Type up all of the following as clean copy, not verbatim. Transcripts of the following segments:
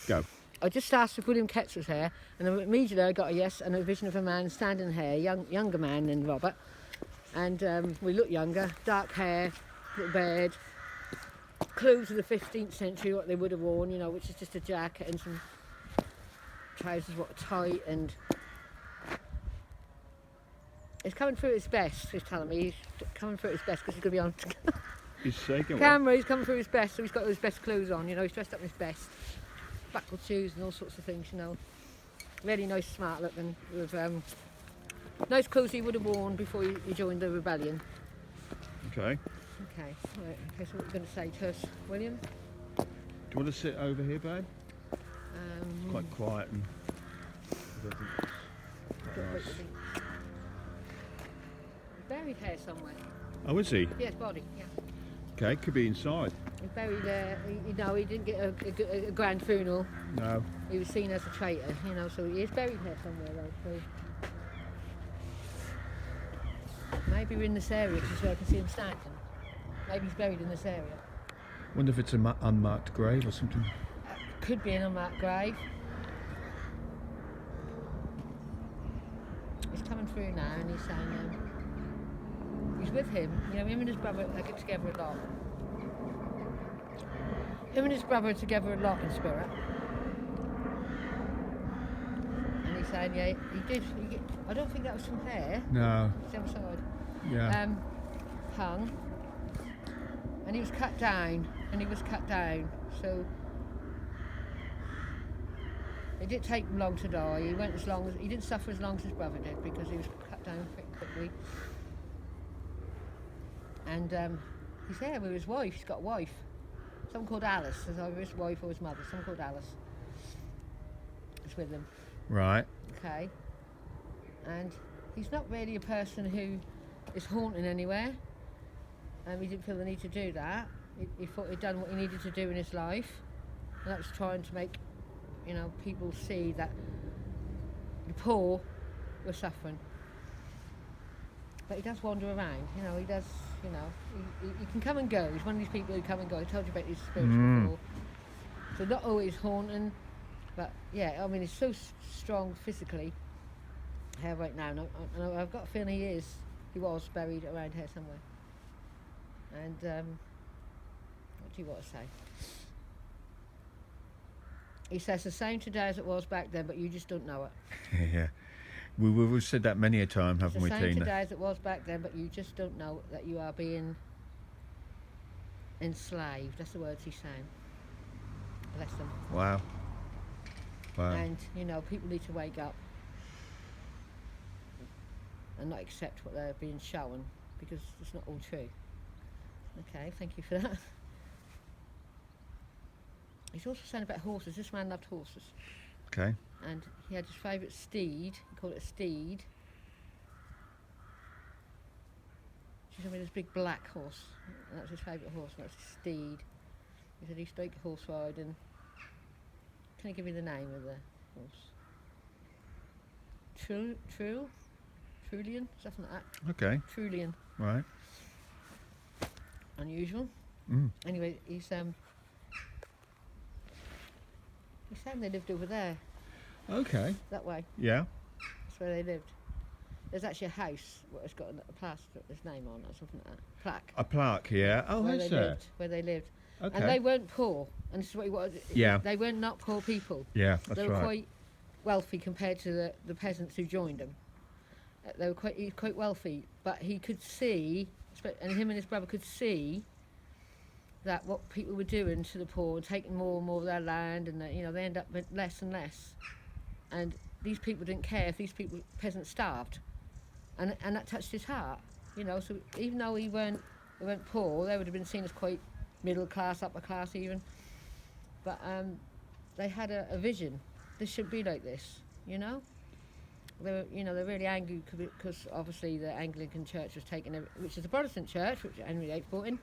Go. I just asked if William Kett was here, and immediately I got a yes and a vision of a man standing here, younger man than Robert, and we look younger, dark hair, little beard, clothes of the 15th century, what they would have worn, you know, which is just a jacket and some trousers, what are tight, and he's coming through his best. He's telling me he's coming through his best because he's going to be on He's shaking. camera. He's coming through his best, so he's got his best clothes on. You know, he's dressed up in his best, buckled shoes and all sorts of things. You know, really nice, smart looking, with nice clothes he would have worn before he joined the rebellion. Okay. Okay, right. Okay, so what are you going to say to us, William? Do you want to sit over here, babe? It's quite quiet and. He's buried here somewhere. Oh, is he? Yes, body. Yeah. Okay, could be inside. He's buried there. You know, he didn't get a grand funeral. No. He was seen as a traitor. You know, so he is buried here somewhere, though. So maybe we're in this area because where I can see him standing. Maybe he's buried in this area. Wonder if it's an unmarked grave or something. Could be an unmarked grave. He's coming through now and he's saying he's with him. You know, him and his brother they get together a lot. Him and his brother are together a lot in spirit. And he's saying, yeah, he did. I don't think that was some hair. No. It's the other side. Yeah. Hung. And he was cut down. So it didn't take him long to die. He didn't suffer as long as his brother did because he was cut down pretty quickly. And he's there with his wife. He's got a wife. Someone called Alice. There's either his wife or his mother. Someone called Alice. Is with him. Right. Okay. And he's not really a person who is haunting anywhere. He didn't feel the need to do that. He thought he'd done what he needed to do in his life. And that was trying to make, you know, people see that the poor were suffering. But he does wander around, you know, he does, you know, he can come and go. He's one of these people who come and go. I told you about his spirits before. So not always haunting, but yeah, I mean, he's so strong physically here right now. And I've got a feeling he was buried around here somewhere. And what do you want to say? He says the same today as it was back then, but you just don't know it. Yeah. We've said that many a time, haven't we, Tina? Tina? The same today as it was back then, but you just don't know that you are being enslaved. That's the words he's saying. Bless them. Wow. Wow. And, you know, people need to wake up and not accept what they're being shown, because it's not all true. Okay, thank you for that. He's also saying about horses. This man loved horses. Okay. And he had his favourite steed. He called it a steed. She told me this big black horse. And that was his favourite horse, and that was his steed. He said he used to take horse riding. Can you give me the name of the horse? Trulian? Something like that. Okay. Trulian. Right. Unusual. Anyway, he's saying they lived over there. Okay. That way. Yeah. That's where they lived. There's actually a house where it's got a plaster with his name on or something like that. Plaque. A plaque, yeah. Oh, where is they there? lived, where they lived. Okay. And they weren't poor. And this is what he was. Yeah. They were not poor people. Yeah, that's They were right. quite wealthy compared to the peasants who joined them. They were quite wealthy, but he could see, and him and his brother could see that what people were doing to the poor, taking more and more of their land, and you know, they end up with less and less. And these people didn't care if these peasants starved, and that touched his heart, you know. So even though they weren't poor, they would have been seen as quite middle class, upper class even. But they had a vision. This should be like this, you know. They're really angry because obviously the Anglican Church was taken, which is the Protestant Church, which Henry VIII brought in,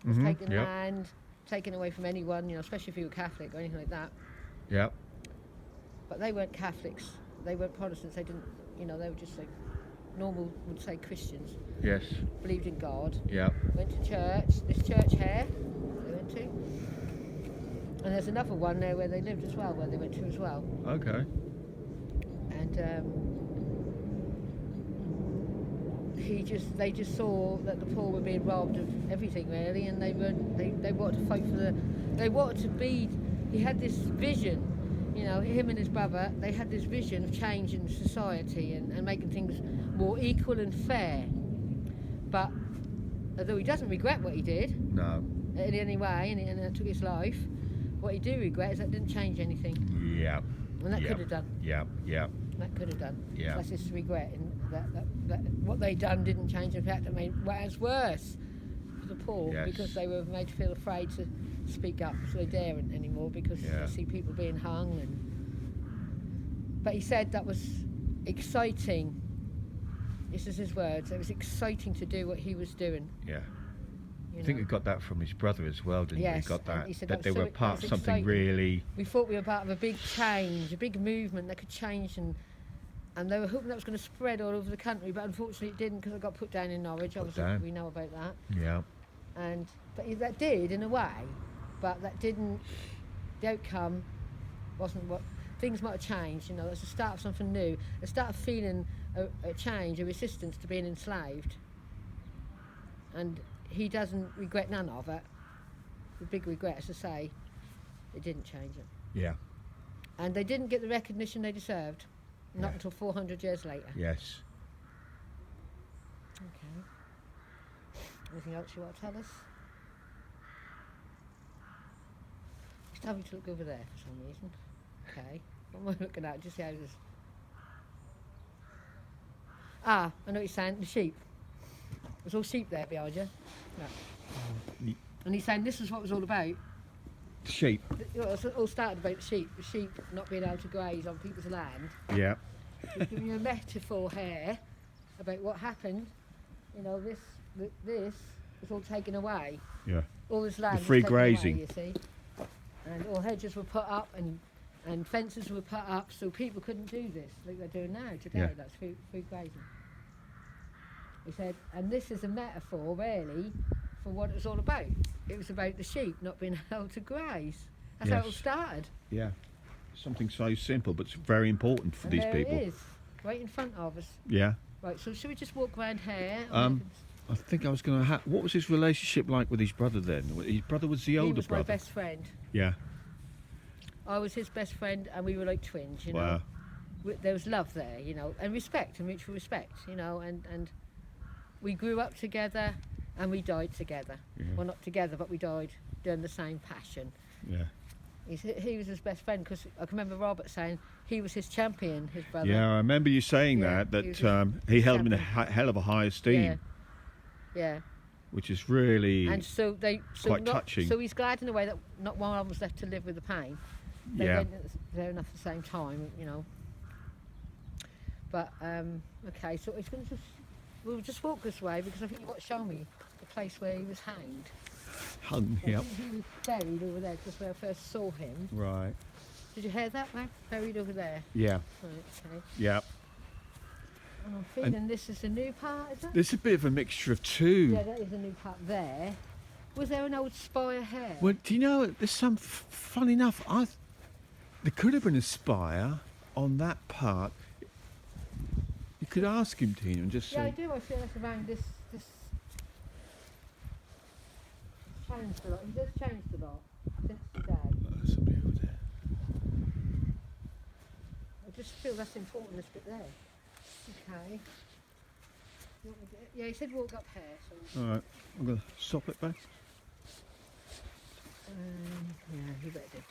was taking land, taken away from anyone, you know, especially if you were Catholic or anything like that. Yeah. But they weren't Catholics, they weren't Protestants, they didn't, you know, they were just like normal, would say Christians. Yes. Believed in God. Yeah. Went to church, this church here, they went to. And there's another one there where they lived as well, where they went to as well. Okay. And they just saw that the poor were being robbed of everything really, and they wanted to fight for they wanted to be. He had this vision, you know, him and his brother. They had this vision of changing society and making things more equal and fair. But although he doesn't regret what he did, No. in any way, and it took his life, what he do regret is that it didn't change anything. Yeah. And that could have done. Yeah. Yeah. That could have done. Yeah. So that's his regret, in that what they done didn't change. In fact, it made matters worse for the poor, Yes. because they were made to feel afraid to speak up, so they daren't anymore because Yeah. they see people being hung. But he said that was exciting. This is his words. It was exciting to do what he was doing. Yeah. You I think know. he got that from his brother as well, didn't he? Yes, He got and that, he said that they was were so- part that of was something exciting. really... We thought we were part of a big change, a big movement that could change, and they were hoping that was going to spread all over the country, but unfortunately it didn't, because it got put down in Norwich. Obviously, down. we know about that. Yeah. But that did, in a way, but that didn't. The outcome wasn't what things might have changed. You know, it's the start of something new. The start of feeling a change, a resistance to being enslaved. And he doesn't regret none of it. The big regret is to say it didn't change it. Yeah. And they didn't get the recognition they deserved. Not Yeah. until 400 years later. Yes. Okay. Anything else you want to tell us? Just having to look over there for some reason. Okay. What am I looking at? Just see how this. Ah, I know what you're saying. The sheep. There's all sheep there behind you. Yeah. Ye- And he's saying this is what it was all about. Sheep. It all started about the sheep. The sheep not being able to graze on people's land. Yeah. He's giving you a metaphor here about what happened. You know, this was all taken away. Yeah. All this land The free was taken grazing. away, you see. And all hedges were put up and fences were put up so people couldn't do this like they're doing now today. Yeah. That's free grazing. He said, and this is a metaphor really for what it was all about. It was about the sheep not being able to graze. That's how it all Yes. started. Yeah. Something so simple, but it's very important for And these there people. it is, right in front of us. Yeah. Right, so should we just walk around here? I think I was going to. What was his relationship like with his brother then? His brother was the older he was brother. my best friend. Yeah. I was his best friend, and we were like twins. You know, Wow. There was love there, you know, and respect, and mutual respect, you know, and we grew up together, and we died together. Yeah. Well, not together, but we died doing the same passion. Yeah. He was his best friend, because I can remember Robert saying he was his champion, his brother. Yeah, I remember you saying Yeah, that he was he held him in a champion. hell of a high esteem, Yeah. Yeah. which is really And so quite touching. So he's glad in a way that not one of them was left to live with the pain. They Yeah. went there enough at the same time, you know. But okay, so it's going to we'll just walk this way, because I think you've got to show me the place where he was hanged. hung. I Yep. think he was buried over there, just where I first saw him. Right. Did you hear that, Mac? Buried over there. Yeah. Right, okay. Yep. And I'm feeling this is a new part, is it? There's a bit of a mixture of two. Yeah, that is a new part there. Was there an old spire here? Well, do you know, there's some, fun enough, there could have been a spire on that part. You could ask him, Tina, and just Yeah, I say, do. I feel like around this it's changed a lot. He does change a lot since today. There's somebody over there. I just feel that's important, this bit there. Okay. You want me to- Yeah, he said walk up here, so All right, I'm going to stop it back. yeah, you better do.